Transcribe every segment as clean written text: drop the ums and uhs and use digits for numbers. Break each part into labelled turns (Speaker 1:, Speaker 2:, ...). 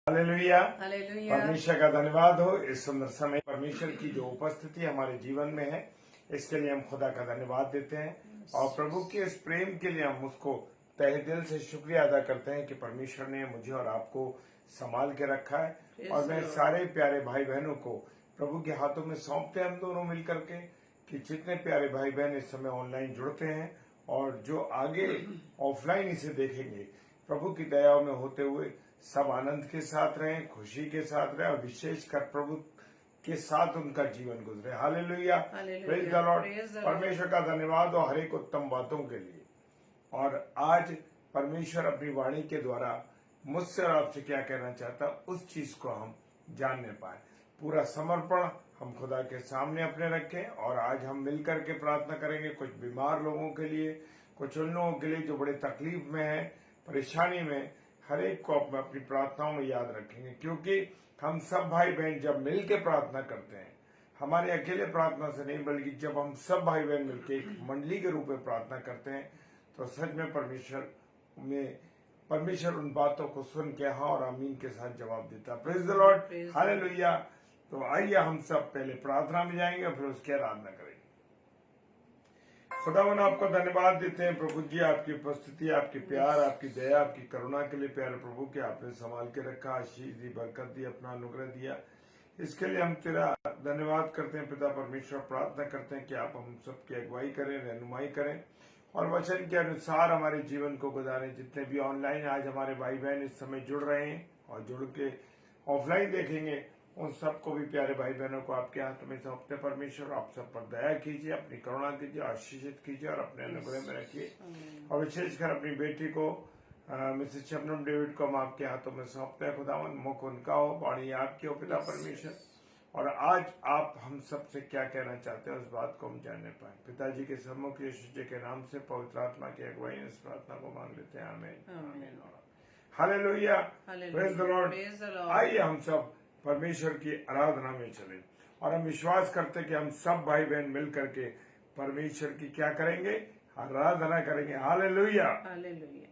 Speaker 1: Hallelujah.
Speaker 2: Hallelujah.
Speaker 1: परमेश्वर का धन्यवाद हो इस सुंदर समय परमेश्वर की जो उपस्थिति हमारे जीवन में है इसके लिए हम खुदा का धन्यवाद देते हैं और प्रभु के इस प्रेम के लिए हम उसको तहे दिल से शुक्रिया अदा करते हैं कि परमेश्वर ने मुझे और आपको संभाल के रखा है। और मैं सारे प्यारे भाई बहनों को प्रभु के हाथों में सौंपते हैं हम दोनों मिलकर के कि जितने प्यारे भाई बहन इस समय ऑनलाइन जुड़ते हैं और जो आगे ऑफलाइन इसे देखेंगे प्रभु की दया में होते हुए सब आनंद के साथ रहें, खुशी के साथ रहें और विशेषकर प्रभु के साथ उनका जीवन गुजरे। Hallelujah, praise the Lord. परमेश्वर का धन्यवाद और हर एक उत्तम बातों के लिए। और आज परमेश्वर अपनी वाणी के द्वारा मुझसे और आपसे क्या कहना चाहता उस चीज को हम जानने पाए। पूरा समर्पण हम खुदा के सामने अपने रखें और आज हम मिलकर के प्रार्थना करेंगे कुछ बीमार लोगों के लिए, कुछ उन लोगों के लिए जो बड़े तकलीफ में है, परेशानी में। हर एक को अपनी प्रार्थनाओं में याद रखेंगे क्योंकि हम सब भाई बहन जब मिल के प्रार्थना करते हैं, हमारे अकेले प्रार्थना से नहीं बल्कि जब हम सब भाई बहन मिलकर एक मंडली के रूप में प्रार्थना करते हैं तो सच में परमेश्वर उन बातों को सुन के हाँ और आमीन के साथ जवाब देता है। Praise the Lord, hallelujah. तो आइए हम सब पहले प्रार्थना में जाएंगे और फिर उसकी आराधना करेंगे। खुदावन आपको धन्यवाद देते हैं प्रभु जी, आपकी उपस्थिति, आपकी प्यार, आपकी दया, आपकी करुणा के लिए प्यारे प्रभु के आपने संभाल के रखा, आशीष दी, बरकत दी, अपना अनुग्रह दिया। इसके लिए हम तेरा धन्यवाद करते हैं पिता परमेश्वर। प्रार्थना करते हैं कि आप हम सबकी अगुवाई करें, रहनुमाई करें और वचन के अनुसार हमारे जीवन को गुजारें। जितने भी ऑनलाइन आज हमारे भाई बहन इस समय जुड़ रहे हैं और जुड़ के ऑफलाइन देखेंगे उन सबको भी प्यारे भाई बहनों को आपके हाथ में सौंपते परमेश्वर। आप सब पर दया कीजिए, अपनी करुणा कीजिए, आशीषित कीजिए और अपने अनुग्रह में रखिए। और विशेषकर अपनी बेटी को मिसेस शबनम डेविड को हम आपके हाथों में सौंपते हैं। खुदावन मुख उनका हो, वाणी आपकी हो पिता परमेश्वर। और आज आप हम सबसे क्या कहना चाहते हैं उस बात को हम जानने पाए। पिताजी के सम्मुख यीशु जी के नाम से पवित्र आत्मा की अगुवाई इस प्रार्थना को मांग लेते हैं, आमीन। Hallelujah, praise the Lord. आइए हम सब परमेश्वर की आराधना में चले और हम विश्वास करते कि हम सब भाई बहन मिल करके परमेश्वर की क्या करेंगे, आराधना करेंगे। Hallelujah,
Speaker 2: hallelujah.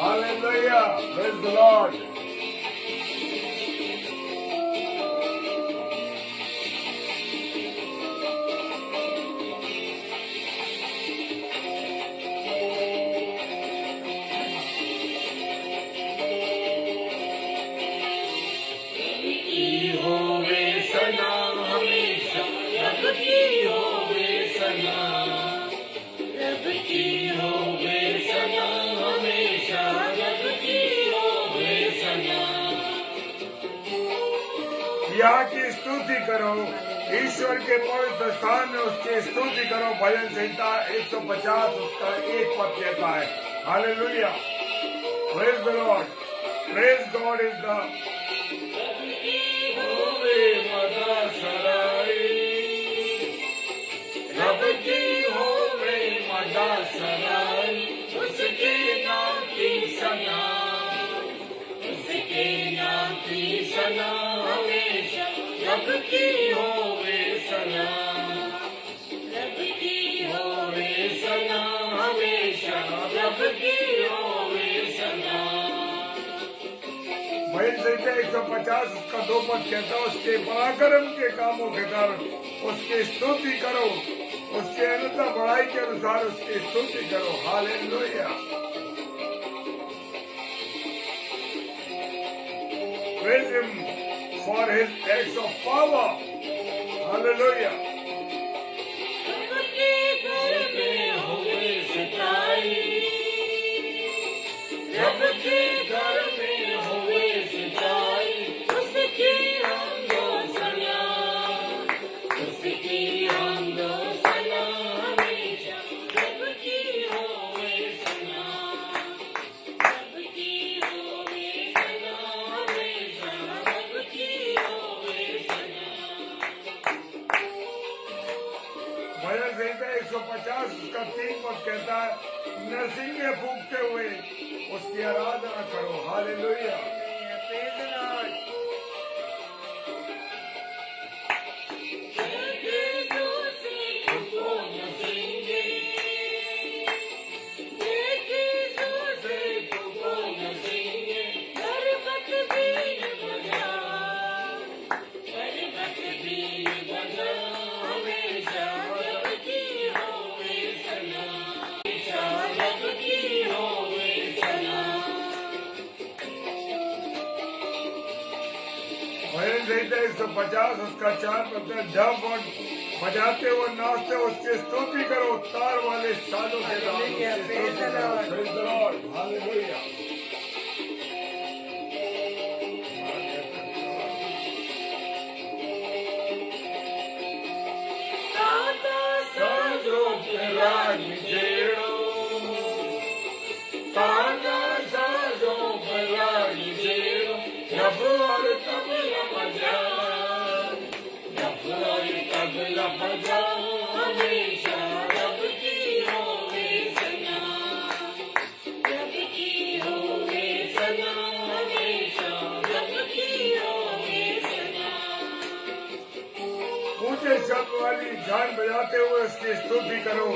Speaker 1: Hallelujah, praise the Lord. यहाँ की स्तुति करो, ईश्वर के पवित्र स्थान में उसकी स्तुति करो। भजन संहिता 150 उसका 1 पद कहता है। Hallelujah, praise the Lord. Praise God is the रब की होवे मदा सराय, उसके नाम की सना, उसके नाम की सना हमेशा। रब की होवे सना, रब की होवे सना हमेशा, रब की होवे सना। भजन संहिता 150 उसका 2 पद कहता है, उसके पराक्रम के कामों के कारण उसकी स्तुति करो, उसके अनुसार बड़ाई के अनुसार उसकी स्तुति करो। Hallelujah, praise him for his acts of power. Hallelujah. रब के घर में होवे सिंचाई, उसकी हमदो सना, उसकी हमदो सना हमेशा। रब की होवे सना, रब की होवे सना हमेशा, रब की होवे सना। भजन संहिता 150 उसका 3 पद कहता है, नरसिंह फूंकते हुए उसकी आराधना करो। Hallelujah, praise the Lord. 150 उसका 4 पद है, जब और बजाते हुए नाचते उसकी स्तुति करो, तार वाले सालों के बाद उसकी स्तुति करो। Praise the Lord. Hallelujah. ऊंचे शब्द वाली झान बजाते हुए उसकी स्तुति करो,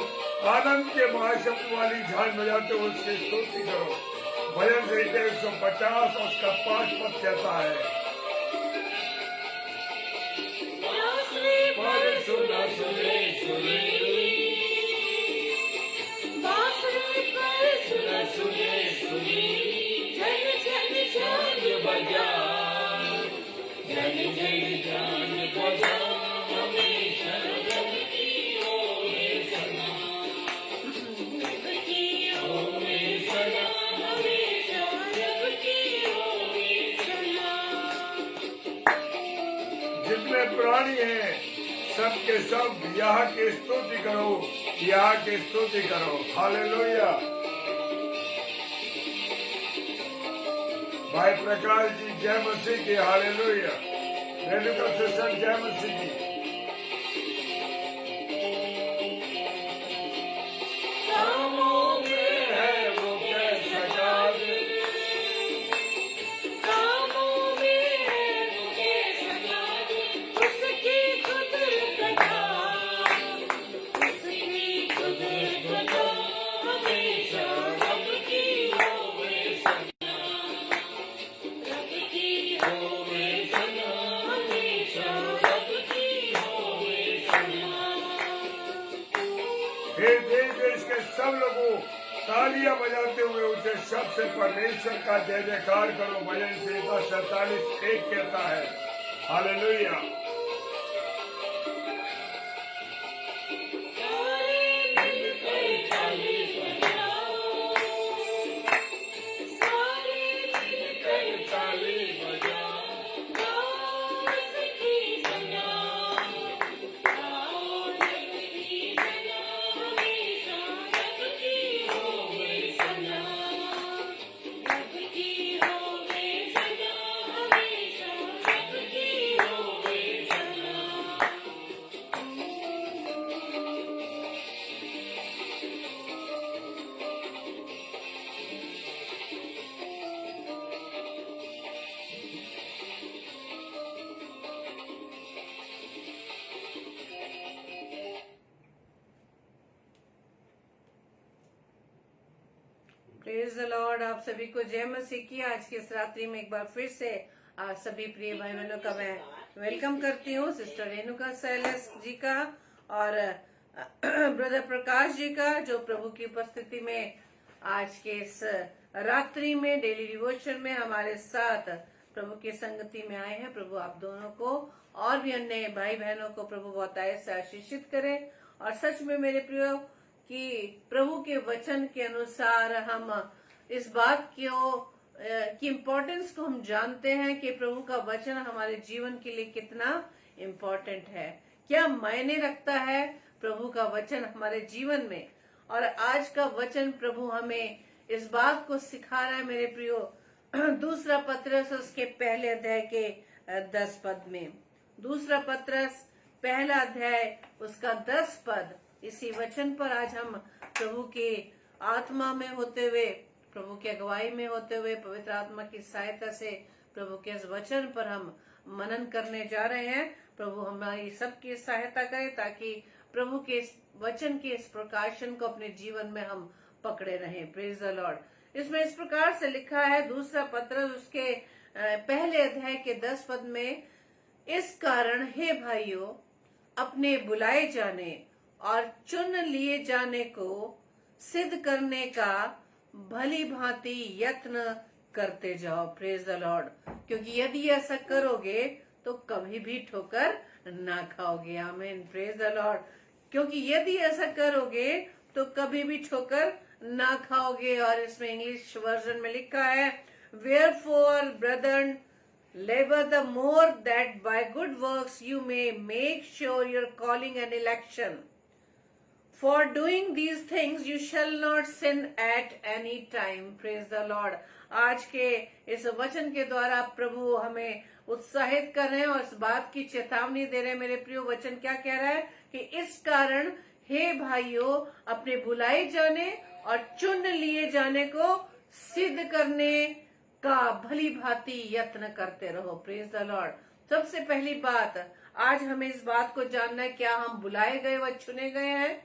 Speaker 1: आनंद के महाशब्द वाली झान बजाते हुए उसकी स्तुति करो। भजन संहिता 150 उसका 5 पद कहता है, जितने प्राणी हैं सबके सब यह की स्तुति करो, यह की स्तुति करो। हालेलुया। भाई प्रकाश जी जय मसीह की। हालेलुया। रेणुका सिस्टर जय मसीह की। देश के सब लोगों तालियां बजाते हुए ऊंचे शब्द से परमेश्वर का जय जयकार करो। भजन संहिता 47:1 कहता है। हालेलुया।
Speaker 2: Praise the Lord. आप सभी को जय मसीह की। आज की इस रात्रि में एक बार फिर से आप सभी प्रिय भाई बहनों का मैं वेलकम करती हूँ। सिस्टर रेणुका सैलस जी का और ब्रदर प्रकाश जी का, जो प्रभु की उपस्थिति में आज के इस रात्रि में डेली डिवोशन में हमारे साथ प्रभु की संगति में आए हैं। प्रभु आप दोनों को और भी अन्य भाई बहनों को प्रभु बहुत से आशीषित करे। और सच में मेरे प्रियो कि प्रभु के वचन के अनुसार हम इस बात की इम्पोर्टेंस को हम जानते हैं कि प्रभु का वचन हमारे जीवन के लिए कितना इम्पोर्टेंट है, क्या मायने रखता है प्रभु का वचन हमारे जीवन में। और आज का वचन प्रभु हमें इस बात को सिखा रहा है मेरे प्रियो, दूसरा पत्रस उसके पहले अध्याय के 10 पद में। दूसरा पत्रस पहला अध्याय उसका 10 पद। इसी वचन पर आज हम प्रभु के आत्मा में होते हुए, प्रभु की अगुवाई में होते हुए, पवित्र आत्मा की सहायता से प्रभु के इस वचन पर हम मनन करने जा रहे हैं। प्रभु हमारी सबकी सहायता करे ताकि प्रभु के इस वचन के इस प्रकाशन को अपने जीवन में हम पकड़े रहें। Praise the Lord. इसमें इस प्रकार से लिखा है, दूसरा पत्रस उसके पहले अध्याय के 10 पद में, इस कारण हे भाइयों अपने बुलाए जाने और चुन लिए जाने को सिद्ध करने का भली भांति यत्न करते जाओ। Praise the Lord. क्योंकि यदि ऐसा करोगे तो कभी भी ठोकर ना खाओगे। आमीन, प्रेज द लॉर्ड। क्योंकि यदि ऐसा करोगे तो कभी भी ठोकर ना खाओगे। और इसमें इंग्लिश वर्जन में लिखा है, Wherefore, brethren, labor the more that by good works you may make sure your calling and election. For doing these things you shall not sin at any time. Praise the Lord. आज के इस वचन के द्वारा प्रभु हमें उत्साहित कर रहे हैं और इस बात की चेतावनी दे रहे हैं। मेरे प्रिय, वचन क्या कह रहा है कि इस कारण हे भाइयों, अपने बुलाए जाने और चुन लिए जाने को सिद्ध करने का भली भांति यत्न करते रहो। Praise the Lord. सबसे पहली बात, आज हमें इस बात को जानना है, क्या हम बुलाए गए व चुने गए हैं?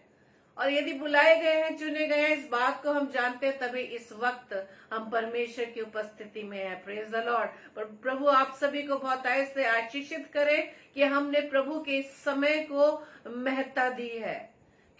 Speaker 2: और यदि बुलाए गए हैं, चुने गए हैं, इस बात को हम जानते हैं, तभी इस वक्त हम परमेश्वर की उपस्थिति में हैं। Praise the Lord. पर प्रभु आप सभी को बहुत से आशीषित करे कि हमने प्रभु के इस समय को महत्ता दी है।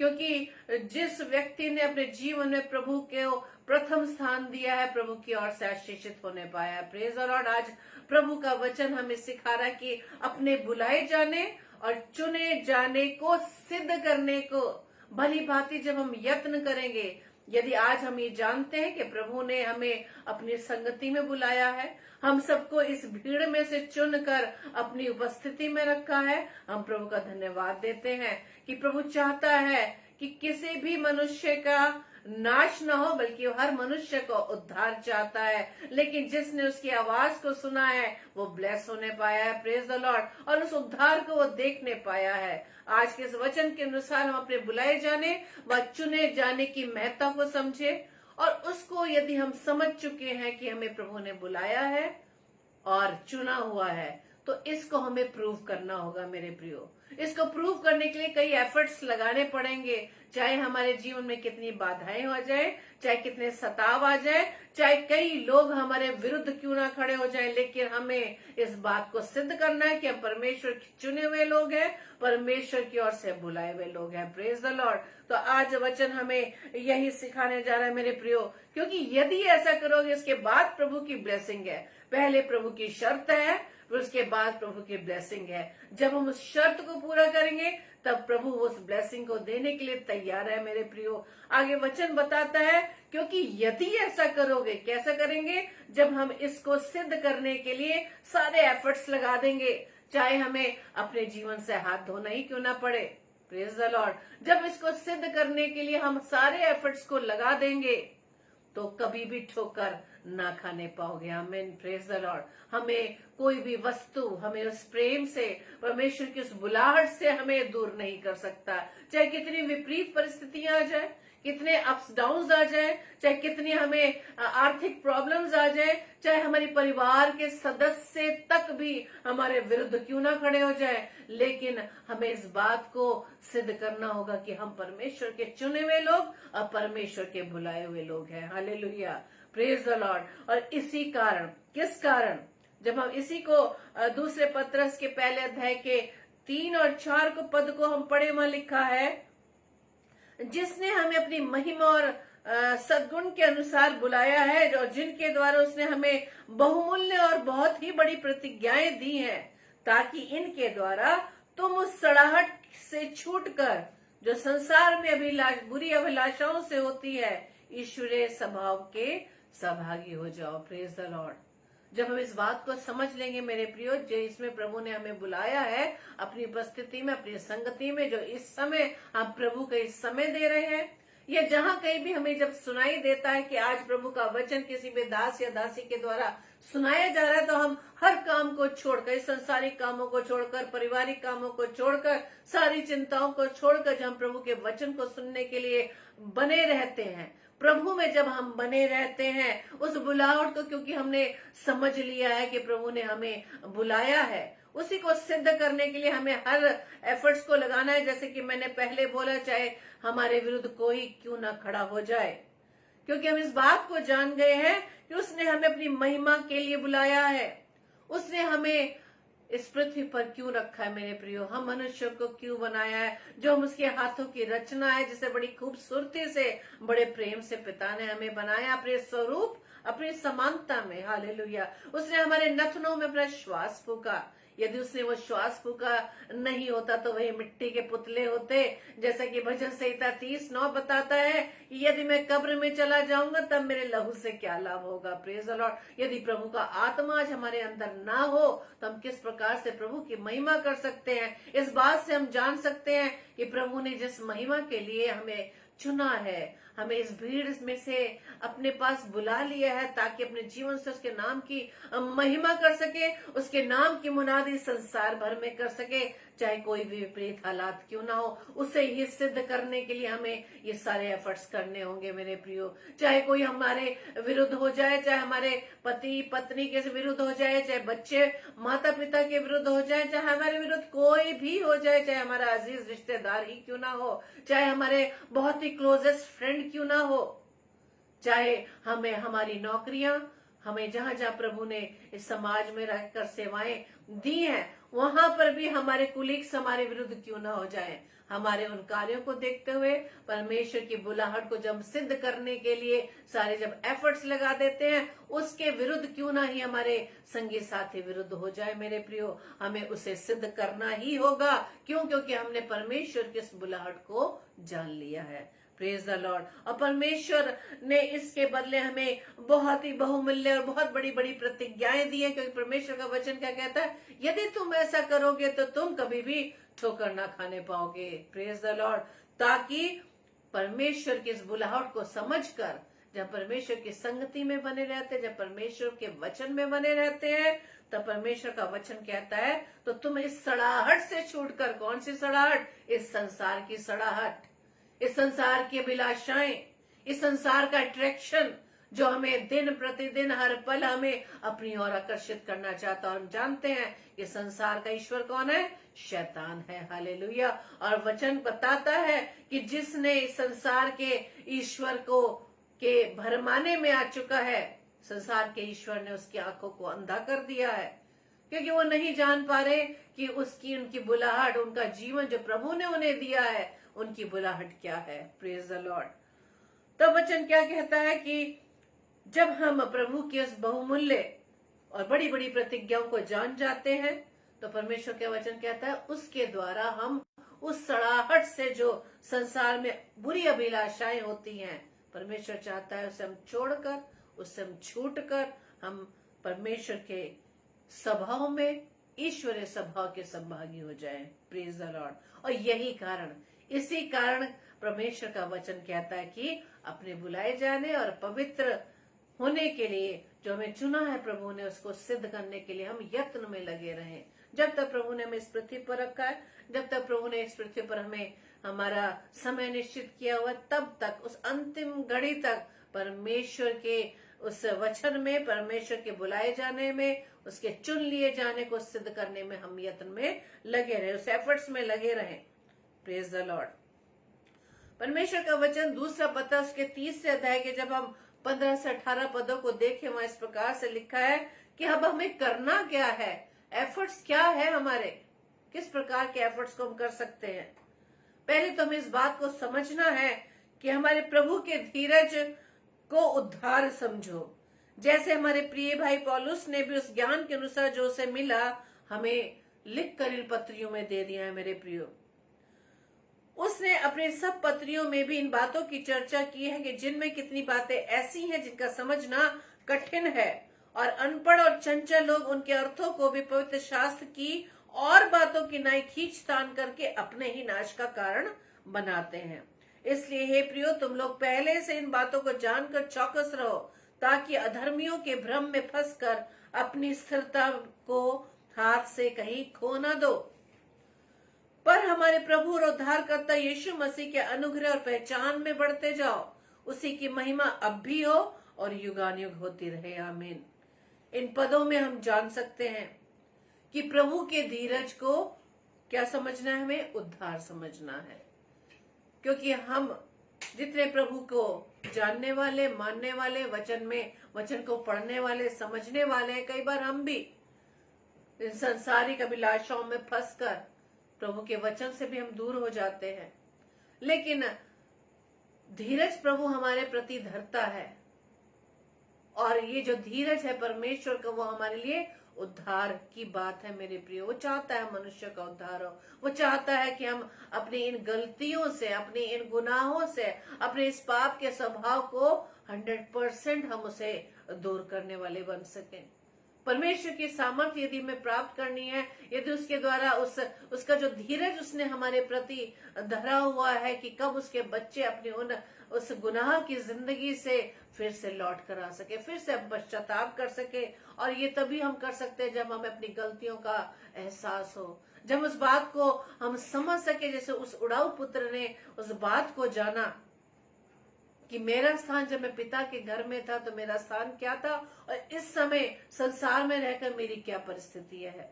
Speaker 2: क्योंकि जिस व्यक्ति ने अपने जीवन में प्रभु के प्रथम स्थान दिया है, प्रभु की ओर से आशीषित होने पाया है। Praise the Lord. आज प्रभु का वचन हमें सिखा रहा है कि अपने बुलाए जाने और चुने जाने को सिद्ध करने को भली भांति जब हम यत्न करेंगे, यदि आज हम ये जानते हैं कि प्रभु ने हमें अपनी संगति में बुलाया है, हम सबको इस भीड़ में से चुनकर अपनी उपस्थिति में रखा है, हम प्रभु का धन्यवाद देते हैं कि प्रभु चाहता है कि किसी भी मनुष्य का नाश न हो, बल्कि हर मनुष्य को उद्धार चाहता है। लेकिन जिसने उसकी आवाज को सुना है वो ब्लेस होने पाया है। Praise the Lord. और उस उद्धार को वो देखने पाया है। आज के इस वचन के अनुसार हम अपने बुलाए जाने व चुने जाने की महत्ता को समझे, और उसको यदि हम समझ चुके हैं कि हमें प्रभु ने बुलाया है और चुना हुआ है, तो इसको हमें प्रूव करना होगा। मेरे प्रियो, इसको प्रूव करने के लिए कई एफर्ट्स लगाने पड़ेंगे। चाहे हमारे जीवन में कितनी बाधाएं हो जाए, चाहे कितने सताव आ जाए, चाहे कई लोग हमारे विरुद्ध क्यों ना खड़े हो जाए, लेकिन हमें इस बात को सिद्ध करना है कि हम परमेश्वर के चुने हुए लोग हैं, परमेश्वर की ओर से बुलाए हुए लोग हैं। Praise the Lord. तो आज वचन हमें यही सिखाने जा रहा है मेरे प्रियो, क्योंकि यदि ऐसा करोगे, इसके बाद प्रभु की ब्लेसिंग है। पहले प्रभु की शर्त है, फिर उसके बाद प्रभु की ब्लेसिंग है। जब हम उस शर्त को पूरा करेंगे, तब प्रभु उस ब्लेसिंग को देने के लिए तैयार है। मेरे प्रियो, आगे वचन बताता है, क्योंकि यदि ऐसा करोगे, कैसा करेंगे? जब हम इसको सिद्ध करने के लिए सारे एफर्ट्स लगा देंगे, चाहे हमें अपने जीवन से हाथ धोना ही क्यों ना पड़े। Praise the Lord. जब इसको सिद्ध करने के लिए हम सारे एफर्ट्स को लगा देंगे, तो कभी भी ठोकर ना खाने पाओगे। आमीन, प्रेज द लॉर्ड। हमें कोई भी वस्तु हमें उस प्रेम से, परमेश्वर की उस बुलाहट से हमें दूर नहीं कर सकता। चाहे कितनी विपरीत परिस्थितियां आ जाए, कितने अप्स डाउन्स आ जाए, चाहे कितनी हमें आर्थिक प्रॉब्लम्स आ जाए, चाहे हमारे परिवार के सदस्य तक भी हमारे विरुद्ध क्यों ना खड़े हो जाए, लेकिन हमें इस बात को सिद्ध करना होगा कि हम परमेश्वर के चुने हुए लोग और परमेश्वर के बुलाए हुए लोग हैं। Hallelujah, praise the Lord. और इसी कारण, किस कारण? जब हम इसी को दूसरे पत्रस के पहले अध्याय के 3 और 4 को पद को हम पढ़े, वहां लिखा है, जिसने हमें अपनी महिमा और सद्गुण के अनुसार बुलाया है, और जिनके द्वारा उसने हमें बहुमूल्य और बहुत ही बड़ी प्रतिज्ञाएं दी हैं, ताकि इनके द्वारा तुम उस सड़ाहट से छूटकर, जो संसार में बुरी अभिलाषाओं से होती है, ईश्वरीय स्वभाव के सहभागी हो जाओ। Praise the Lord. जब हम इस बात को समझ लेंगे मेरे प्रियो, जो इसमें प्रभु ने हमें बुलाया है अपनी उपस्थिति में, अपनी संगति में, जो इस समय हम प्रभु का इस समय दे रहे हैं, या जहां कहीं भी हमें जब सुनाई देता है कि आज प्रभु का वचन किसी भी दास या दासी के द्वारा सुनाया जा रहा है, तो हम हर काम को छोड़कर, संसारिक कामों को छोड़कर, पारिवारिक कामों को छोड़कर, सारी चिंताओं को छोड़कर, जब हम प्रभु के वचन को सुनने के लिए बने रहते हैं, प्रभु में जब हम बने रहते हैं, उस बुलाहट को, क्योंकि हमने समझ लिया है कि प्रभु ने हमें बुलाया है, उसी को सिद्ध करने के लिए हमें हर एफर्ट्स को लगाना है। जैसे कि मैंने पहले बोला, चाहे हमारे विरुद्ध कोई क्यों ना खड़ा हो जाए, क्योंकि हम इस बात को जान गए हैं कि उसने हमें अपनी महिमा के लिए बुलाया है। उसने हमें इस पृथ्वी पर क्यों रखा है मेरे प्रियो, हम मनुष्य को क्यों बनाया है, जो हम उसके हाथों की रचना है, जिसे बड़ी खूबसूरती से, बड़े प्रेम से पिता ने हमें बनाया, अपने स्वरूप, अपनी समानता में। हालेलुया। उसने हमारे नथनों में अपना श्वास फूका। यदि उसने वो श्वास फूका नहीं होता तो वही मिट्टी के पुतले होते। जैसा कि भजन संहिता 30:9 बताता है, यदि मैं कब्र में चला जाऊंगा तब मेरे लहू से क्या लाभ होगा। Praise the Lord. यदि प्रभु का आत्मा आज हमारे अंदर ना हो तो हम किस प्रकार से प्रभु की महिमा कर सकते हैं। इस बात से हम जान सकते हैं कि प्रभु ने जिस महिमा के लिए हमें चुना है, हमें इस भीड़ में से अपने पास बुला लिया है ताकि अपने जीवन से उसके नाम की महिमा कर सके, उसके नाम की मुनादी संसार भर में कर सके, चाहे कोई भी विपरीत हालात क्यों ना हो। उसे ये सिद्ध करने के लिए हमें ये सारे एफर्ट्स करने होंगे मेरे प्रियो। चाहे कोई हमारे विरुद्ध हो जाए, चाहे हमारे पति पत्नी के विरुद्ध हो जाए, चाहे बच्चे माता पिता के विरुद्ध हो जाए, चाहे हमारे विरुद्ध कोई भी हो जाए, चाहे हमारा अजीज रिश्तेदार ही क्यों ना हो, चाहे हमारे बहुत ही क्लोजेस्ट फ्रेंड क्यों ना हो, चाहे हमें हमारी नौकरियां, हमें जहां जहां प्रभु ने इस समाज में रहकर सेवाएं दी हैं वहां पर भी हमारे कुलीग्स हमारे विरुद्ध क्यों ना हो जाएं, हमारे उन कार्यों को देखते हुए परमेश्वर की बुलाहट को जब सिद्ध करने के लिए सारे जब एफर्ट्स लगा देते हैं, उसके विरुद्ध क्यों ना ही हमारे संगी साथी विरुद्ध हो जाए मेरे प्रियो, हमें उसे सिद्ध करना ही होगा। क्यों? क्योंकि हमने परमेश्वर की इस बुलाहट को जान लिया है। Praise the Lord. और परमेश्वर ने इसके बदले हमें बहुत ही बहुमूल्य और बहुत बड़ी बड़ी प्रतिज्ञाएं दी है, क्योंकि परमेश्वर का वचन क्या कहता है, यदि तुम ऐसा करोगे तो तुम कभी भी ठोकर ना खाने पाओगे। Praise the Lord. ताकि परमेश्वर की इस बुलाहट को समझकर जब परमेश्वर की संगति में बने रहते हैं, जब परमेश्वर के वचन में बने रहते हैं, तब परमेश्वर का वचन कहता है तो तुम इस सड़ाहट से छूटकर, कौन सी सड़ाहट? इस संसार की सड़ाहट, इस संसार की अभिलाषाएं, इस संसार का अट्रैक्शन जो हमें दिन प्रतिदिन हर पल हमें अपनी ओर आकर्षित करना चाहता है। हम जानते हैं ये संसार का ईश्वर कौन है? शैतान है। हालेलुया। और वचन बताता है कि जिसने इस संसार के ईश्वर को के भरमाने में आ चुका है, संसार के ईश्वर ने उसकी आंखों को अंधा कर दिया है, क्योंकि वो नहीं जान पा रहे कि उनकी बुलाहट, उनका जीवन जो प्रभु ने उन्हें दिया है, उनकी बुलाहट क्या है। Praise the Lord. तब वचन क्या कहता है कि जब हम प्रभु की उस बहुमूल्य और बड़ी बड़ी प्रतिज्ञाओं को जान जाते हैं, तो परमेश्वर के वचन कहता है उसके द्वारा हम उस सड़ाहट से जो संसार में बुरी अभिलाषाएं होती हैं, परमेश्वर चाहता है उसे हम छोड़कर, उससे हम छूटकर हम परमेश्वर के स्वभाव में, ईश्वरीय स्वभाव के संभागी हो जाएं। Praise the Lord. और यही कारण, इसी कारण परमेश्वर का वचन कहता है कि अपने बुलाए जाने और पवित्र होने के लिए जो हमें चुना है प्रभु ने, उसको सिद्ध करने के लिए हम यत्न में लगे रहें। जब तक प्रभु ने हमें इस पृथ्वी पर रखा है, जब तक प्रभु ने इस पृथ्वी पर हमें हमारा समय निश्चित किया हुआ, तब तक उस अंतिम घड़ी तक परमेश्वर के उस वचन में, परमेश्वर के बुलाए जाने में, उसके चुन लिए जाने को सिद्ध करने में हम यत्न में लगे रहे, उस एफर्ट्स में लगे रहें। Praise the Lord. परमेश्वर का वचन दूसरा पत्र उसके 30 अध्याय के जब हम 15 से 18 पदों को देखें, वहां इस प्रकार से लिखा है कि अब हमें करना क्या है, एफर्ट्स क्या है हमारे, किस प्रकार के एफर्ट्स को हम कर सकते हैं। पहले तो हमें इस बात को समझना है कि हमारे प्रभु के धीरज को उद्धार समझो। जैसे हमारे प्रिय भाई पौलुस ने भी उस ज्ञान के अनुसार जो उसे मिला हमें लिख कर इन पत्रियों में दे दिया है मेरे प्रियो। उसने अपने सब पत्रियों में भी इन बातों की चर्चा की है कि जिनमें कितनी बातें ऐसी हैं जिनका समझना कठिन है, और अनपढ़ और चंचल लोग उनके अर्थों को भी पवित्र शास्त्र की और बातों की नाई खींचतान करके अपने ही नाश का कारण बनाते हैं। इसलिए हे प्रियो, तुम लोग पहले से इन बातों को जानकर चौकस रहो, ताकि अधर्मियों के भ्रम में फंसकर अपनी स्थिरता को हाथ से कहीं खो न दो, पर हमारे प्रभु और उद्धारकर्ता यीशु मसीह के अनुग्रह और पहचान में बढ़ते जाओ। उसी की महिमा अब भी हो और युगानुयुग होती रहे। आमीन। इन पदों में हम जान सकते हैं कि प्रभु के धीरज को क्या समझना है, हमें उद्धार समझना है, क्योंकि हम जितने प्रभु को जानने वाले, मानने वाले, वचन को पढ़ने वाले, समझने वाले हैं, कई बार हम भी इन संसारिक अभिलाषाओं में फंसकर प्रभु के वचन से भी हम दूर हो जाते हैं। लेकिन धीरज प्रभु हमारे प्रति धरता है, और ये जो धीरज है परमेश्वर का, वो हमारे लिए उद्धार की बात है मेरे प्रिय। वो चाहता है मनुष्य का उद्धार हो। वो चाहता है कि हम अपनी इन गलतियों से, अपनी इन गुनाहों से, अपने इस पाप के स्वभाव को 100% हम उसे दूर करने वाले बन सकें। परमेश्वर की सामर्थ्य यदि हमें प्राप्त करनी है, यदि उसके द्वारा उसका जो धीरज उसने हमारे प्रति धरा हुआ है कि कब उसके बच्चे अपने उस गुनाह की जिंदगी से फिर से लौट कर आ सके, फिर से पश्चाताप कर सके। और ये तभी हम कर सकते हैं जब हमें अपनी गलतियों का एहसास हो, जब उस बात को हम समझ सके। जैसे उस उड़ाऊ पुत्र ने उस बात को जाना कि मेरा स्थान जब मैं पिता के घर में था तो मेरा स्थान क्या था, और इस समय संसार में रहकर मेरी क्या परिस्थिति है।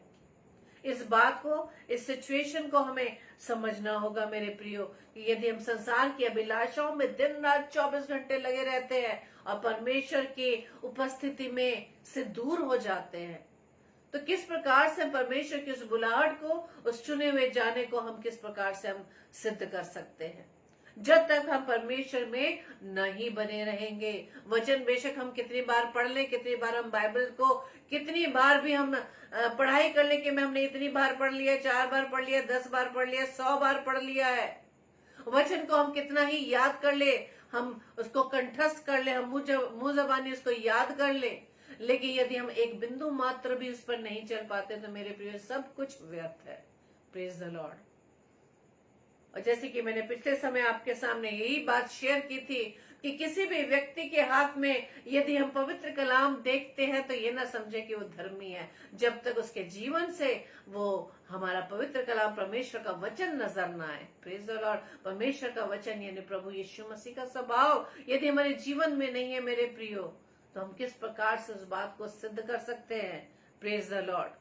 Speaker 2: इस बात को, इस सिचुएशन को हमें समझना होगा मेरे प्रियो, कि यदि हम संसार की अभिलाषाओं में दिन रात 24 घंटे लगे रहते हैं और परमेश्वर की उपस्थिति में से दूर हो जाते हैं, तो किस प्रकार से परमेश्वर की उस बुलाहट को, उस चुने हुए जाने को हम किस प्रकार से हम सिद्ध कर सकते हैं। जब तक हम परमेश्वर में नहीं बने रहेंगे। वचन बेशक हम कितनी बार पढ़ लें, कितनी बार हम बाइबल को कितनी बार भी हम पढ़ाई कर लें कि मैं हमने इतनी बार पढ़ लिया, 4 बार पढ़ लिया, 10 बार पढ़ लिया, 100 बार पढ़ लिया है। वचन को हम कितना ही याद कर ले, हम उसको कंठस्थ कर ले, हम मुंह जबानी उसको याद कर ले, लेकिन यदि हम एक बिंदु मात्र भी उस पर नहीं चल पाते तो मेरे प्रिय सब कुछ व्यर्थ है। Praise the Lord. और जैसे कि मैंने पिछले समय आपके सामने यही बात शेयर की थी कि किसी भी व्यक्ति के हाथ में यदि हम पवित्र कलाम देखते हैं तो ये ना समझे कि वो धर्मी है, जब तक उसके जीवन से वो हमारा पवित्र कलाम परमेश्वर का वचन नजर ना आए। Praise the Lord. परमेश्वर का वचन यानी प्रभु यीशु मसीह का स्वभाव यदि हमारे जीवन में नहीं है मेरे प्रियो, तो हम किस प्रकार से उस बात को सिद्ध कर सकते हैं। Praise the Lord.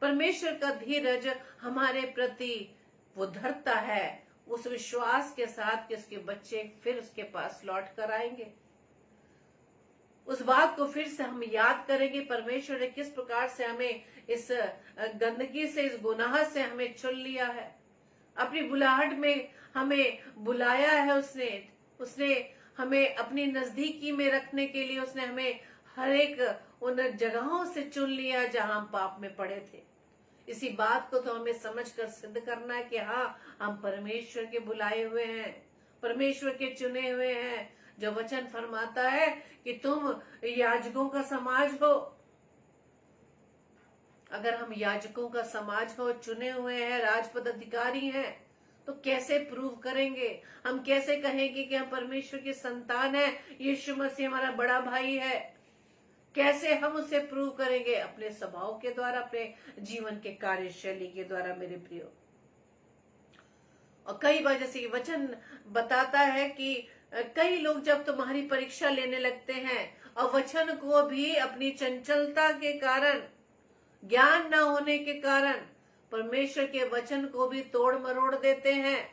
Speaker 2: परमेश्वर का धीरज हमारे प्रति वो धरता है उस विश्वास के साथ कि उसके बच्चे फिर उसके पास लौट कर आएंगे। उस बात को फिर से हम याद करेंगे, परमेश्वर ने किस प्रकार से हमें इस गंदगी से, इस गुनाह से हमें चुन लिया है, अपनी बुलाहट में हमें बुलाया है। उसने हमें अपनी नजदीकी में रखने के लिए उसने हमें हर एक उन जगहों से चुन लिया जहां हम पाप में पड़े थे। इसी बात को तो हमें समझकर सिद्ध करना है कि हाँ, हम परमेश्वर के बुलाए हुए हैं, परमेश्वर के चुने हुए हैं। जो वचन फरमाता है कि तुम याजकों का समाज हो। अगर हम याजकों का समाज हो, चुने हुए हैं, राजपद अधिकारी हैं, तो कैसे प्रूव करेंगे? हम कैसे कहेंगे कि हम परमेश्वर की संतान है, यीशु मसीह हमारा बड़ा भाई है? कैसे हम उसे प्रूव करेंगे? अपने स्वभाव के द्वारा, अपने जीवन के कार्यशैली के द्वारा मेरे प्रियो। और कई बार जैसे वचन बताता है कि कई लोग जब तुम्हारी परीक्षा लेने लगते हैं और वचन को भी अपनी चंचलता के कारण, ज्ञान न होने के कारण परमेश्वर के वचन को भी तोड़ मरोड़ देते हैं,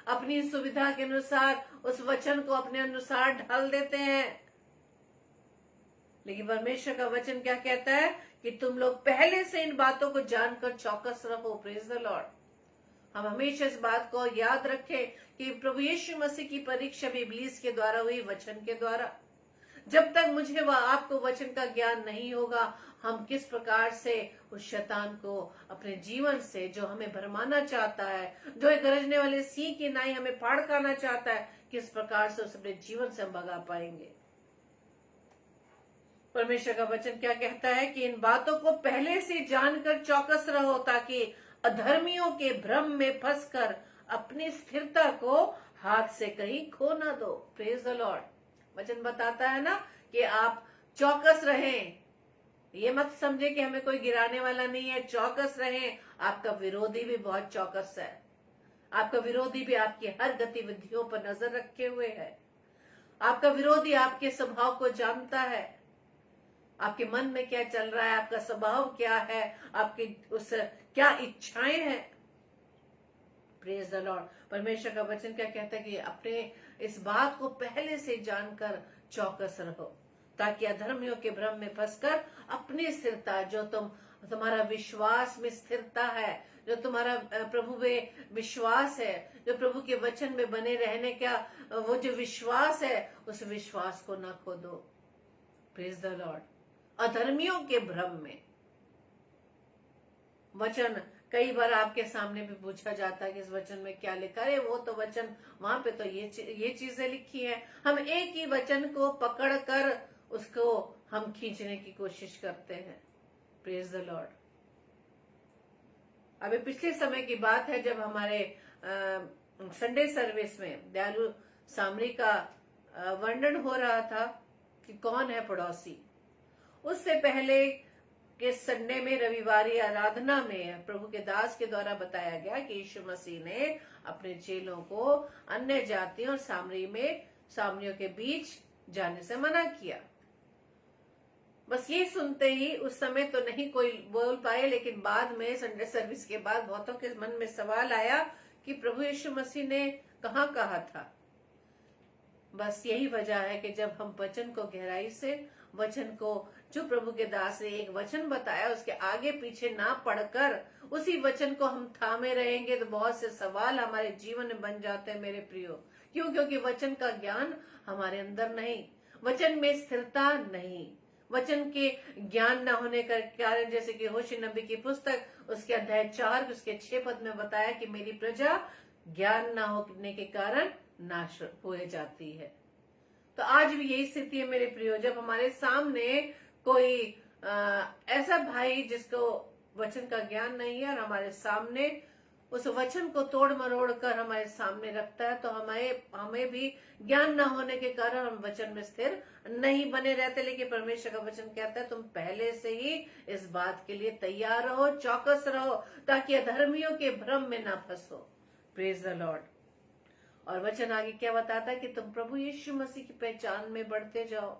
Speaker 2: अपनी सुविधा के अनुसार उस वचन को अपने अनुसार ढाल देते हैं। लेकिन परमेश्वर का वचन क्या कहता है कि तुम लोग पहले से इन बातों को जानकर चौकस रहो। Praise the Lord. हम हमेशा इस बात को याद रखें कि प्रभु यीशु मसीह की परीक्षा भी इब्लीस के द्वारा हुई, वचन के द्वारा। जब तक मुझे व आपको वचन का ज्ञान नहीं होगा, हम किस प्रकार से उस शैतान को अपने जीवन से, जो हमें भरमाना चाहता है, जो एक गरजने वाले सिंह की नाई हमें फाड़ खाना चाहता है, किस प्रकार से उस अपने जीवन से हम भगा पाएंगे। परमेश्वर का वचन क्या कहता है कि इन बातों को पहले से जानकर चौकस रहो, ताकि अधर्मियों के भ्रम में फंसकर अपनी स्थिरता को हाथ से कहीं खो ना दो। Praise the Lord. वचन बताता है ना कि आप चौकस रहें। ये मत समझे कि हमें कोई गिराने वाला नहीं है। चौकस रहें। आपका विरोधी भी बहुत चौकस है। आपका विरोधी भी आपकी हर गतिविधियों पर नजर रखे हुए है। आपका विरोधी आपके स्वभाव को जानता है, आपके मन में क्या चल रहा है, आपका स्वभाव क्या है, आपकी उस क्या इच्छाएं हैं। Praise the Lord. परमेश्वर का वचन क्या कहता है कि अपने इस बात को पहले से जानकर चौकस रहो, ताकि अधर्मियों के भ्रम में फंसकर अपनी स्थिरता, जो तुम्हारा विश्वास में स्थिरता है, जो तुम्हारा प्रभु में विश्वास है, जो प्रभु के वचन में बने रहने का वो जो विश्वास है, उस विश्वास को ना खो दो। Praise the Lord. अधर्मियों के भ्रम में, वचन कई बार आपके सामने भी पूछा जाता है कि इस वचन में क्या लिखा है, वो तो वचन वहां पे तो ये चीजें लिखी हैं। हम एक ही वचन को पकड़ कर उसको हम खींचने की कोशिश करते हैं। Praise the Lord. अभी पिछले समय की बात है जब हमारे संडे सर्विस में दयालु सामरी का वर्णन हो रहा था कि कौन है पड़ोसी। उससे पहले के संडे में रविवारी आराधना में प्रभु के दास के द्वारा बताया गया कि यीशु मसीह ने अपने चेलों को अन्य जातियों और सामरियों के बीच जाने से मना किया। बस ये सुनते ही उस समय तो नहीं कोई बोल पाए, लेकिन बाद में संडे सर्विस के बाद बहुतों के मन में सवाल आया कि प्रभु यीशु मसीह ने कहाँ कहा था। बस यही वजह है कि जब हम वचन को गहराई से, वचन को जो प्रभु के दास ने एक वचन बताया उसके आगे पीछे ना पढ़कर उसी वचन को हम थामे रहेंगे तो बहुत से सवाल हमारे जीवन में बन जाते हैं मेरे प्रियो। क्यों? क्योंकि वचन का ज्ञान हमारे अंदर नहीं, वचन में स्थिरता नहीं, वचन के ज्ञान न होने का कारण, जैसे कि होशे नबी की पुस्तक उसके अध्याय 4 उसके 6 पद में बताया कि मेरी प्रजा ज्ञान न होने के कारण नाश हो जाती है। तो आज भी यही स्थिति है मेरे प्रियो। जब हमारे सामने कोई ऐसा भाई जिसको वचन का ज्ञान नहीं है और हमारे सामने उस वचन को तोड़ मरोड़ कर हमारे सामने रखता है तो हमें भी ज्ञान न होने के कारण हम वचन में स्थिर नहीं बने रहते। लेकिन परमेश्वर का वचन कहता है तुम पहले से ही इस बात के लिए तैयार रहो, चौकस रहो, ताकि अधर्मियों के भ्रम में ना फंसो। Praise the Lord. और वचन आगे क्या बताता है कि तुम प्रभु यीशु मसीह की पहचान में बढ़ते जाओ।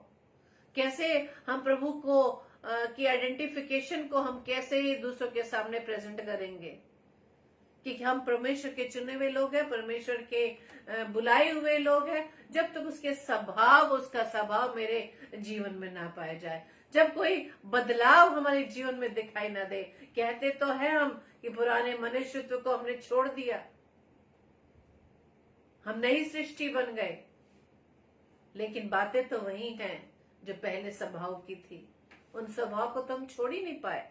Speaker 2: कैसे हम प्रभु को की आइडेंटिफिकेशन को हम कैसे दूसरों के सामने प्रेजेंट करेंगे कि हम परमेश्वर के चुने हुए लोग हैं, परमेश्वर के बुलाए हुए लोग हैं, जब तक उसका स्वभाव मेरे जीवन में ना पाया जाए, जब कोई बदलाव हमारे जीवन में दिखाई ना दे। कहते तो है हम कि पुराने मनुष्यत्व को हमने छोड़ दिया, हम नई सृष्टि बन गए, लेकिन बातें तो वही हैं जो पहले स्वभाव की थी। उन स्वभाव को तो हम छोड़ ही नहीं पाए।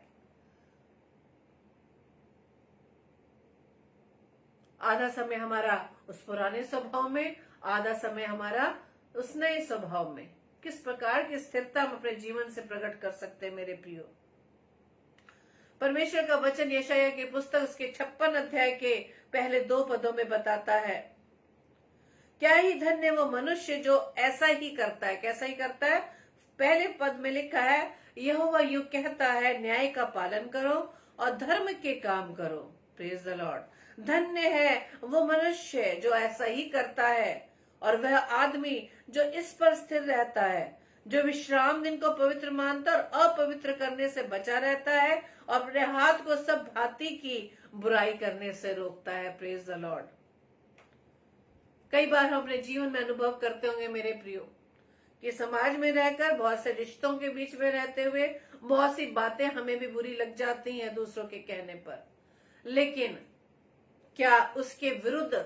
Speaker 2: आधा समय हमारा उस पुराने स्वभाव में, आधा समय हमारा उस नए स्वभाव में। किस प्रकार की स्थिरता हम अपने जीवन से प्रकट कर सकते हैं मेरे प्रियो। परमेश्वर का वचन यशायाह की पुस्तक उसके 56 अध्याय के पहले 2 पदों में बताता है, क्या ही धन्य वो मनुष्य जो ऐसा ही करता है। कैसा ही करता है? पहले पद में लिखा है, यहोवा यूं कहता है, न्याय का पालन करो और धर्म के काम करो। Praise the Lord. धन्य है वो मनुष्य जो ऐसा ही करता है और वह आदमी जो इस पर स्थिर रहता है, जो विश्राम दिन को पवित्र मानता और अपवित्र करने से बचा रहता है और अपने हाथ को सब भांति की बुराई करने से रोकता है। Praise the Lord. कई बार हम अपने जीवन में अनुभव करते होंगे मेरे प्रियो कि समाज में रहकर, बहुत से रिश्तों के बीच में रहते हुए बहुत सी बातें हमें भी बुरी लग जाती हैं दूसरों के कहने पर, लेकिन क्या उसके विरुद्ध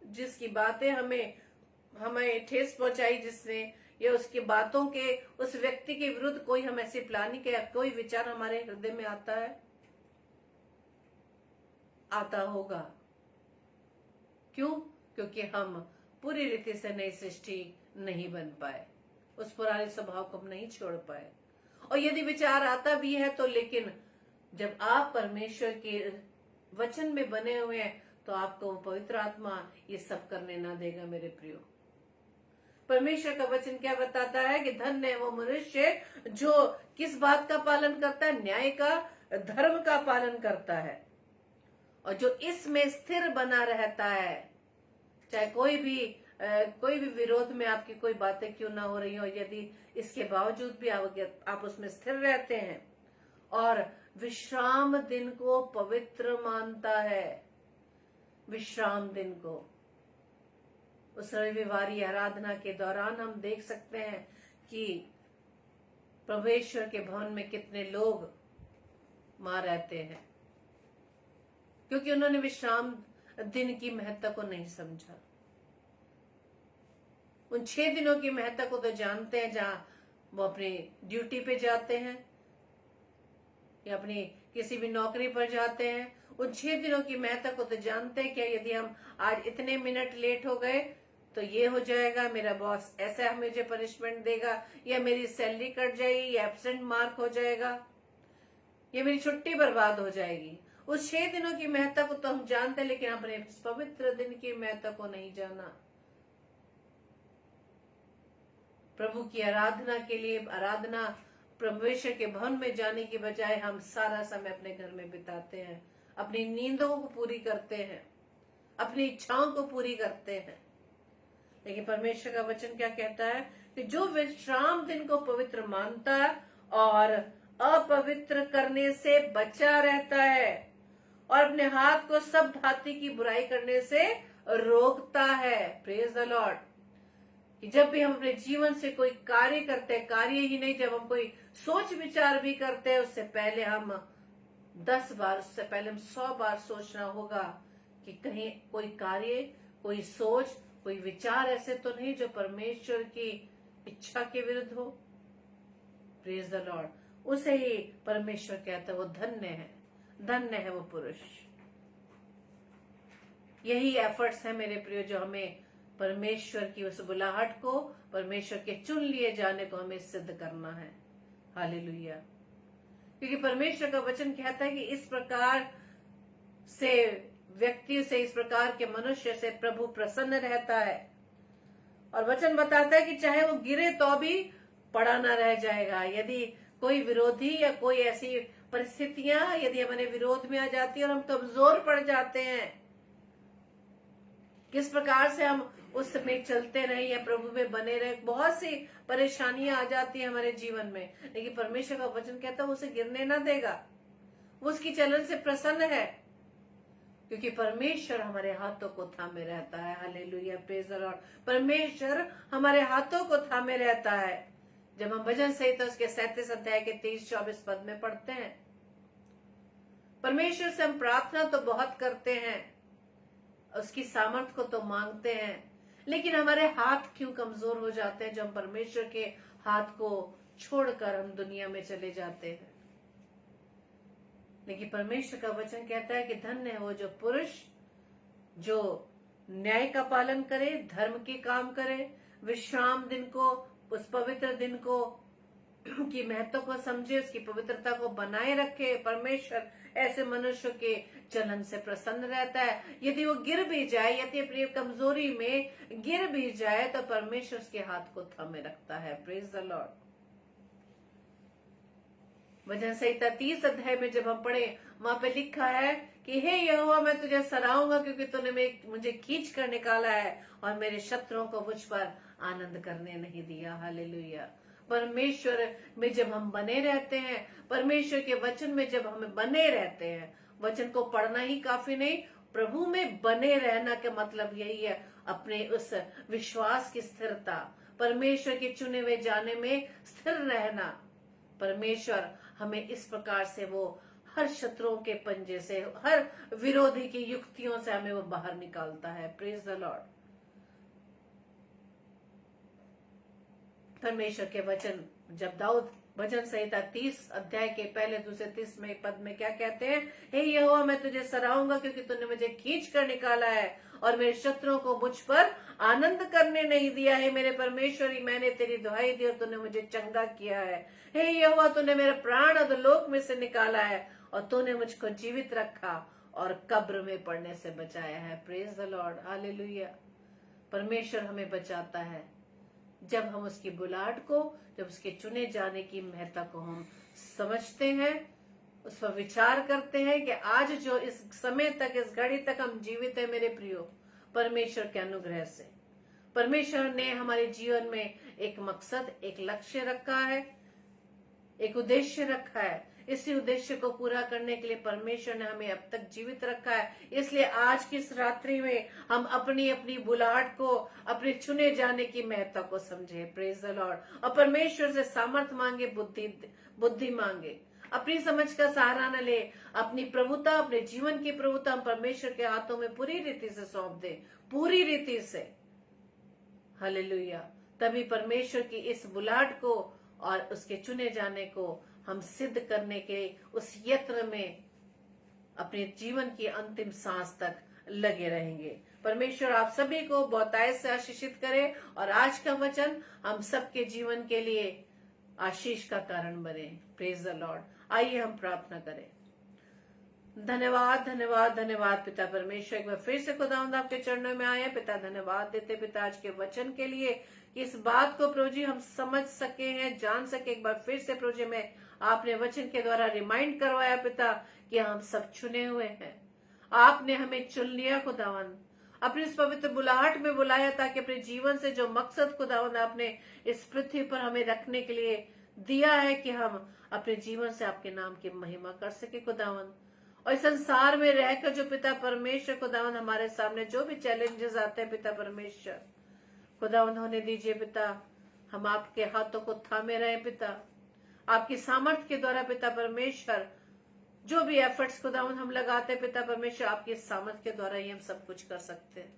Speaker 2: जिसकी बातें हमें ठेस पहुंचाई जिसने, या उसकी बातों के उस व्यक्ति के विरुद्ध कोई हम ऐसी प्लानिंग या कोई विचार हमारे हृदय में आता है? आता होगा। क्यों? क्योंकि हम पूरी रीति से नई सृष्टि नहीं बन पाए, उस पुराने स्वभाव को हम नहीं छोड़ पाए। और यदि विचार आता भी है तो, लेकिन जब आप परमेश्वर के वचन में बने हुए हैं तो आपको पवित्र आत्मा ये सब करने ना देगा मेरे प्रियो। परमेश्वर का वचन क्या बताता है कि धन्य है वो मनुष्य जो किस बात का पालन करता है? न्याय का, धर्म का पालन करता है, और जो इसमें स्थिर बना रहता है। चाहे कोई भी विरोध में आपकी कोई बातें क्यों ना हो रही हो, यदि इसके बावजूद भी आप उसमें स्थिर रहते हैं और विश्राम दिन को पवित्र मानता है। विश्राम दिन को, उस रविवारी आराधना के दौरान हम देख सकते हैं कि परमेश्वर के भवन में कितने लोग वहां रहते हैं, क्योंकि उन्होंने विश्राम दिन की महत्ता को नहीं समझा। उन 6 दिनों की महत्ता को तो जानते हैं, जहां वो अपनी ड्यूटी पे जाते हैं या अपनी किसी भी नौकरी पर जाते हैं, उन 6 दिनों की महत्ता को तो जानते हैं क्या, यदि हम आज इतने मिनट लेट हो गए तो ये हो जाएगा, मेरा बॉस ऐसा मुझे पनिशमेंट देगा, या मेरी सैलरी कट जाएगी, या एब्सेंट मार्क हो जाएगा, या मेरी छुट्टी बर्बाद हो जाएगी। उस 6 दिनों की महत्ता को तो हम जानते हैं, लेकिन अपने पवित्र दिन की महत्ता को नहीं जाना। प्रभु की आराधना के लिए, आराधना परमेश्वर के भवन में जाने की बजाय हम सारा समय अपने घर में बिताते हैं, अपनी नींदों को पूरी करते हैं, अपनी इच्छाओं को पूरी करते हैं। लेकिन परमेश्वर का वचन क्या कहता है कि जो विश्राम दिन को पवित्र मानता है और अपवित्र करने से बचा रहता है और अपने हाथ को सब भांति की बुराई करने से रोकता है। Praise the Lord. कि जब भी हम अपने जीवन से कोई कार्य करते हैं, कार्य ही नहीं, जब हम कोई सोच विचार भी करते हैं, उससे पहले हम 10 बार, उससे पहले हम 100 बार सोचना होगा कि कहीं कोई कार्य, कोई सोच, कोई विचार ऐसे तो नहीं जो परमेश्वर की इच्छा के विरुद्ध हो। Praise the Lord. उसे ही परमेश्वर कहता है वो धन्य है, धन्य है वो पुरुष। यही एफर्ट्स है मेरे प्रियो, जो हमें परमेश्वर की उस बुलाहट को, परमेश्वर के चुन लिए जाने को हमें सिद्ध करना है। हालेलुया। क्योंकि परमेश्वर का वचन कहता है कि इस प्रकार से व्यक्ति से, इस प्रकार के मनुष्य से प्रभु प्रसन्न रहता है। और वचन बताता है कि चाहे वो गिरे तो भी पड़ा ना रह जाएगा। यदि कोई विरोधी या कोई ऐसी परिस्थितियां यदि हमारे विरोध में आ जाती है और हम कमजोर पड़ जाते हैं, किस प्रकार से हम उस समय चलते रहे या प्रभु में बने रहे, बहुत सी परेशानियां आ जाती है हमारे जीवन में, लेकिन परमेश्वर का वचन कहता है वो उसे गिरने ना देगा, वो उसकी चलन से प्रसन्न है, क्योंकि परमेश्वर हमारे हाथों को थामे रहता है। Hallelujah, praise the Lord. परमेश्वर हमारे हाथों को थामे रहता है। जब हम भजन संहिता उसके 37 अध्याय के 23-24 पद में पढ़ते हैं, परमेश्वर से हम प्रार्थना तो बहुत करते हैं, उसकी सामर्थ को तो मांगते हैं, लेकिन हमारे हाथ क्यों कमजोर हो जाते हैं, जब हम परमेश्वर के हाथ को छोड़कर हम दुनिया में चले जाते हैं। लेकिन परमेश्वर का वचन कहता है कि धन्य है वो जो पुरुष जो न्याय का पालन करे, धर्म के काम करे, विश्राम दिन को, उस पवित्र दिन को की महत्व को समझे, उसकी पवित्रता को बनाए रखे। परमेश्वर ऐसे मनुष्य के चलन से प्रसन्न रहता है। यदि वो गिर भी जाए, यदि अपनी कमजोरी में गिर भी जाए, तो परमेश्वर उसके हाथ को थामे रखता है। Praise the lord. भजन संहिता 30 अध्याय में जब हम पढ़े, वहां पे लिखा है कि हे यहोवा, मैं तुझे सराहूंगा क्योंकि तूने मुझे खींच कर निकाला है और मेरे शत्रुओं को मुझ पर आनंद करने नहीं दिया। हालेलुया। परमेश्वर में जब हम बने रहते हैं, परमेश्वर के वचन में जब हम बने रहते हैं, वचन को पढ़ना ही काफी नहीं, प्रभु में बने रहना का मतलब यही है, अपने उस विश्वास की स्थिरता, परमेश्वर के चुने हुए जाने में स्थिर रहना। परमेश्वर हमें इस प्रकार से वो हर शत्रुओं के पंजे से, हर विरोधी की युक्तियों से हमें वो बाहर निकालता है। Praise the Lord. परमेश्वर के वचन, जब दाऊद भजन संहिता 30 अध्याय के पहले, दूसरे, 30वें पद में क्या कहते हैं, हे यहोवा, मैं तुझे सराहूंगा क्योंकि तूने मुझे खींच कर निकाला है और मेरे शत्रुओं को मुझ पर आनंद करने नहीं दिया है। मेरे परमेश्वरी, मैंने तेरी दुहाई दी और तूने मुझे चंगा किया है। हे यहोवा, तूने मेरे प्राण अधोलोक में से निकाला है और तूने मुझको जीवित रखा और कब्र में पड़ने से बचाया है। Praise the Lord. हालेलुया। परमेश्वर हमें बचाता है जब हम उसकी बुलाहट को, जब उसके चुने जाने की महत्ता को हम समझते हैं, उस पर विचार करते हैं कि आज जो इस समय तक, इस घड़ी तक हम जीवित है मेरे प्रियो, परमेश्वर के अनुग्रह से। परमेश्वर ने हमारे जीवन में एक मकसद, एक लक्ष्य रखा है, एक उद्देश्य रखा है। इसी उद्देश्य को पूरा करने के लिए परमेश्वर ने हमें अब तक जीवित रखा है। इसलिए आज की इस रात्रि में हम अपनी अपनी बुलाहट को, अपने चुने जाने की महत्ता को समझे। Praise the Lord. और परमेश्वर से सामर्थ मांगे, बुद्धि मांगे। अपनी समझ का सहारा न ले, अपनी प्रभुता, अपने जीवन की प्रभुता हम परमेश्वर के हाथों में पूरी रीति से सौंप दे, पूरी रीति से। हालेलुया। तभी परमेश्वर की इस बुलाहट को और उसके चुने जाने को हम सिद्ध करने के उस यत्न में अपने जीवन की अंतिम सांस तक लगे रहेंगे। परमेश्वर आप सभी को बहुतायत से आशीषित करे और आज का वचन हम सबके जीवन के लिए आशीष का कारण बने। Praise the Lord. आइए हम प्रार्थना करें। धन्यवाद धन्यवाद धन्यवाद पिता परमेश्वर, एक बार फिर से खुदावंद आपके चरणों में आए पिता। धन्यवाद देते पिता आज के वचन के लिए कि इस बात को प्रभु जी हम समझ सके हैं, जान सके। एक बार फिर से प्रभु जी में आपने वचन के द्वारा रिमाइंड करवाया पिता कि हम सब चुने हुए हैं। आपने हमें चुन लिया खुदावंद, अपनी इस पवित्र बुलाहट में बुलाया ताकि अपने जीवन से जो मकसद खुदावंद आपने इस पृथ्वी पर हमें रखने के लिए दिया है कि हम अपने जीवन से आपके नाम की महिमा कर सके खुदावंद। और इस संसार में रहकर जो पिता परमेश्वर खुदावंद हमारे सामने जो भी चैलेंजेस आते हैं पिता परमेश्वर खुदावंद होने दीजिए पिता। हम आपके हाथों को थामे रहे पिता, आपकी सामर्थ्य के द्वारा पिता परमेश्वर। जो भी एफर्ट्स खुदावंद हम लगाते पिता परमेश्वर, आपकी सामर्थ्य के द्वारा ही हम सब कुछ कर सकते हैं।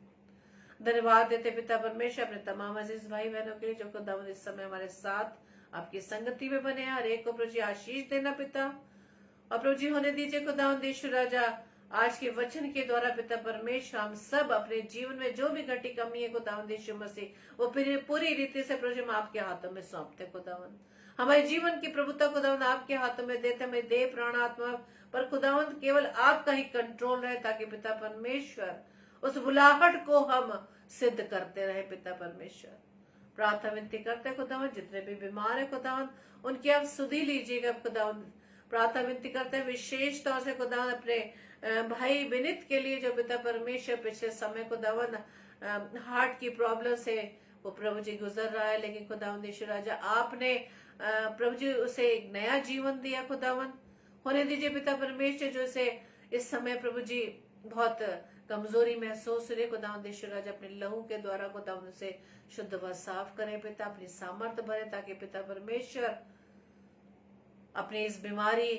Speaker 2: धन्यवाद देते पिता परमेश्वर अपने तमाम अजीज भाई बहनों के लिए जो खुदावंद इस समय हमारे साथ आपकी संगति में बने हैं। हर एक को प्रभु जी आशीष देना पिता। और प्रभु जी होने दीजिए खुदावंद यीशु राजा, आज के वचन के द्वारा पिता परमेश्वर हम सब अपने जीवन में जो भी घटी कमी है खुदावंद यीशु मसीह, वो पूरी रीति से प्रभु जी हम आपके हाथों में सौंपते खुदावंद। हमारे जीवन की प्रभुता खुदावंद आपके हाथों में देते, हमें देह प्राण आत्मा पर खुदावंद केवल आपका ही कंट्रोल रहे, ताकि पिता परमेश्वर उस बुलाहट को हम सिद्ध करते रहे पिता परमेश्वर। प्रार्थना विनती करते खुदावंद जितने भी बीमार है खुदावंद उनकी आप सुधि लीजिएगा खुदावंद। प्रार्थना विनती करते हैं विशेष तौर से खुदावंद अपने भाई विनित के लिए जो पिता परमेश्वर पिछले समय खुदावंद हार्ट की प्रॉब्लम से वो प्रभु जी गुजर रहा है, लेकिन खुदावंद यीशु राजा आपने प्रभु जी उसे एक नया जीवन दिया खुदावंद। होने दीजिए पिता परमेश्वर जो उसे इस समय प्रभु जी बहुत कमजोरी महसूस हो रही खुदावंद यीशु राजा अपने लहू के द्वारा खुदावंद उसे शुद्ध व साफ करें पिता, अपनी सामर्थ्य भरे ताकि पिता परमेश्वर अपनी इस बीमारी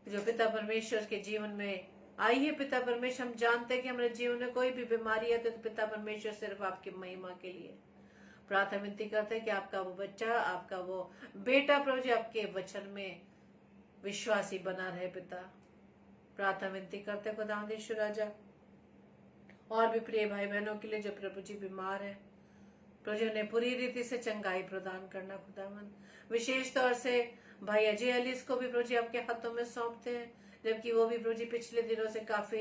Speaker 2: जो पिता परमेश्वर के जीवन में आई है पिता परमेश्वर, हम जानते हैं कि हमारे जीवन में कोई भी बीमारी है तो पिता परमेश्वर सिर्फ आपकी महिमा के लिए। प्रार्थना विनती करते हैं कि आपका वो बच्चा, आपका वो बेटा प्रभु जी आपके वचन में विश्वासी बना रहे पिता। प्रार्थना विनती करते हैं खुदावंद यीशु राजा और भी प्रिय भाई बहनों के लिए जो प्रभु जी बीमार है, प्रभु जी उन्हें पूरी रीति से चंगाई प्रदान करना खुदावंद। विशेष तौर से भाई अजय अलीस को भी प्रभु जी आपके हाथों में सौंपते हैं, जबकि वो भी प्रभु जी पिछले दिनों से काफी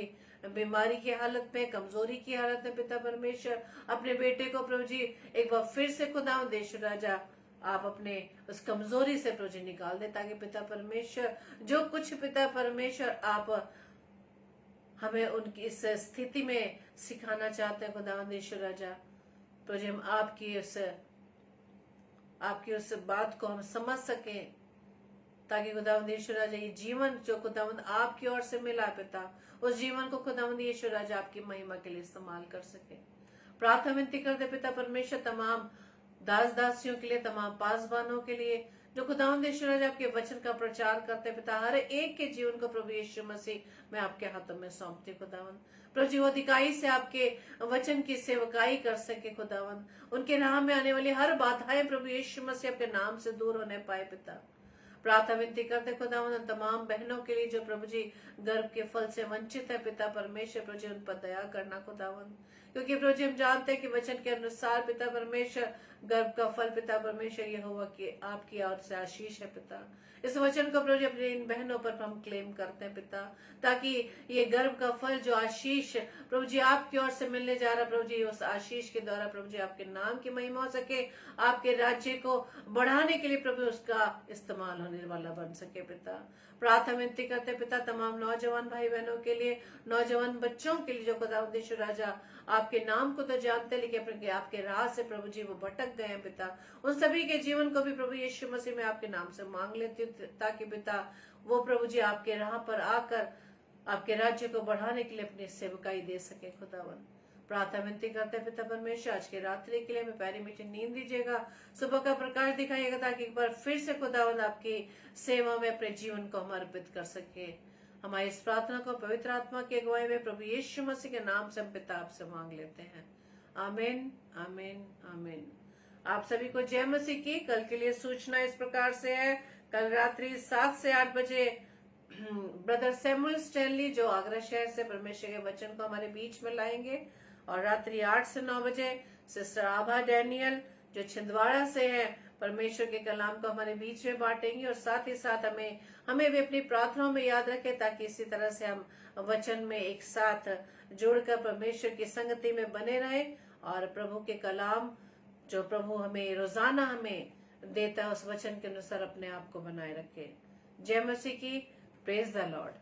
Speaker 2: बीमारी की हालत में, कमजोरी की हालत में पिता परमेश्वर। अपने बेटे को प्रभु जी एक बार फिर से खुदावंद यीशु राजा आप अपने उस कमजोरी से प्रभु जी निकाल दे, ताकि पिता परमेश्वर जो कुछ पिता परमेश्वर आप हमें उनकी इस स्थिति में सिखाना चाहते हैं खुदावंद यीशु राजा, प्रभु जी हम आपकी उस बात को हम समझ सकें, ताकि खुदावंद यीशु राजा ये जीवन जो खुदावंद आपकी ओर से मिला पिता, उस जीवन को खुदावंद यीशु राजा आपकी महिमा के लिए इस्तेमाल कर सके। प्रार्थना विनती करते पिता परमेश्वर तमाम दास दासियों के लिए, तमाम पासवानों के लिए जो खुदावंद यीशु राजा आपके वचन का प्रचार करते पिता, हर एक के जीवन को प्रभु यीशु मसीह मैं आपके हाथों में सौंपती खुदावंद। प्रभु जी वो अधिकाई से आपके वचन की सेवकाई कर सके खुदावंद, उनके राह में आने वाली हर बाधाएं प्रभु यीशु मसीह आपके नाम से दूर होने पाए पिता। प्रार्थना विनती करते खुदावंद तमाम बहनों के लिए जो प्रभु जी गर्भ के फल से वंचित है पिता परमेश्वर, प्रभु जी उन पर दया करना खुदावंद, क्योंकि प्रभु जी हम जानते हैं कि वचन के अनुसार पिता परमेश्वर गर्भ का फल पिता परमेश्वर यहोवा की आपकी ओर से आशीष है पिता। इस वचन को प्रभु जी अपनी इन बहनों पर हम क्लेम करते हैं पिता, ताकि ये गर्भ का फल जो आशीष प्रभु जी आपकी ओर से मिलने जा रहा प्रभु जी, उस आशीष के द्वारा प्रभु जी आपके नाम की महिमा हो सके, आपके राज्य को बढ़ाने के लिए प्रभु उसका इस्तेमाल होने वाला बन सके पिता। प्रार्थना विनती करते पिता तमाम नौजवान भाई बहनों के लिए, नौजवान बच्चों के लिए जो खुदावंद यीशु राजा आपके नाम को तो जानते लेकिन आपके राह से प्रभु जी वो भटक गए हैं पिता, उन सभी के जीवन को भी प्रभु यीशु मसीह में आपके नाम से मांग लेती हूँ, ताकि पिता वो प्रभु जी आपके राह पर आकर आपके राज्य को बढ़ाने के लिए अपनी सेवकाई दे सके खुदावंद। प्रार्थना विनती करते हैं पिता परमेश्वर आज के रात्रि के लिए हमें प्यारी मीठी नींद दीजिएगा, सुबह का प्रकाश दिखाइएगा, ताकि एक बार फिर से खुदावंद आपकी सेवा में अपने जीवन को हम अर्पित कर सके। हमारी इस प्रार्थना को पवित्र आत्मा की अगुवाई में प्रभु यीशु मसीह के नाम से हम पिता आपसे मांग लेते हैं, आमीन आमीन आमीन। आप सभी को जय मसीह की। कल के लिए सूचना इस प्रकार से है, कल रात्रि 7 से 8 बजे ब्रदर सैमुअल स्टैनली जो आगरा शहर से परमेश्वर के वचन को हमारे बीच में लाएंगे, और रात्रि 8 से 9 बजे सिस्टर आभा डैनियल जो छिंदवाड़ा से है परमेश्वर के कलाम को हमारे बीच में बांटेंगी। और साथ ही साथ हमें भी अपनी प्रार्थनाओं में याद रखें, ताकि इसी तरह से हम वचन में एक साथ जुड़कर परमेश्वर की संगति में बने रहें और प्रभु के कलाम जो प्रभु हमें रोजाना हमें देता है उस वचन के अनुसार अपने आप को बनाए रखें। जय मसीह की। Praise the Lord.